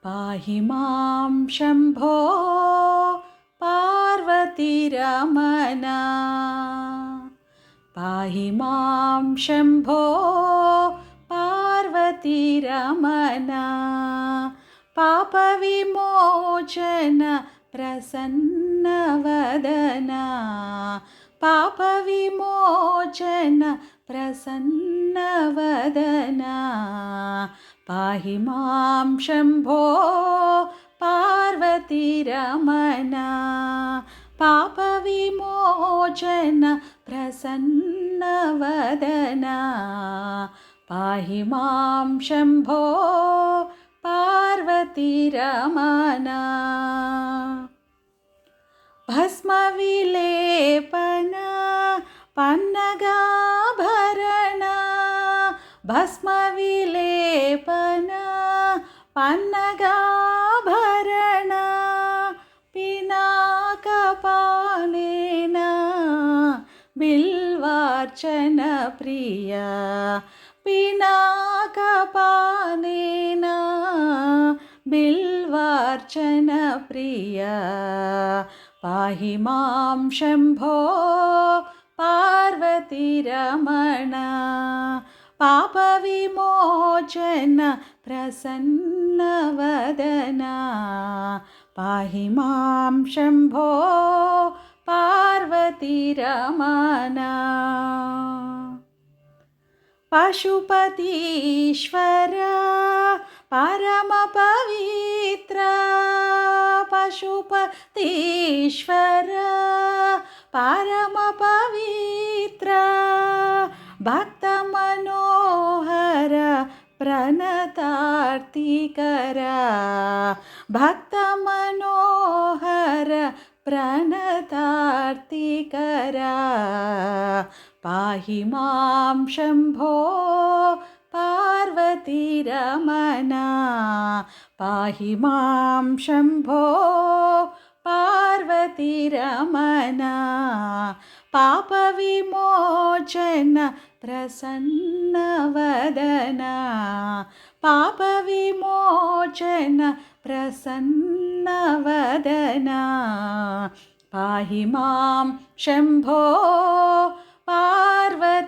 पाहि मां शम्भो पार्वतीरमण पाहि मां शम्भो पार्वतीरमण पापविमोचन प्रसन्नवदन पापविमोचन प्रसन्नवदन पाहि मां शम्भो पार्वतीरमण पापविमोचन प्रसन्नवदन पाहि मां शम्भो पार्वतीरमण भस्मविलेपन पन्नगाभरण भस्मविलेपन पन्नगाभरण पिनाकपालेन बिल्वार्चन प्रिया पिनाकपालेन बिल्वार्चन प्रिया पाहि मां शम्भो पार्वतीरमण पापविमोचन प्रसन्नवदन पाहि मां शम्भो पार्वतीरमण पशुपतीश्वर परमपवित्र पशुपतीश्वर परमपवित्र भक्तमनोहर प्रणतार्तिकर भक्तमनोहर प्रणतार्तिकर पाहि मां शम्भो पार्वतीरमण पाहि मां शम्भो पार्वतीरमण पापविमोचन प्रसन्नवदन पापविमोचन प्रसन्नवदन पाहि मां शम्भो पार्वतीरमण।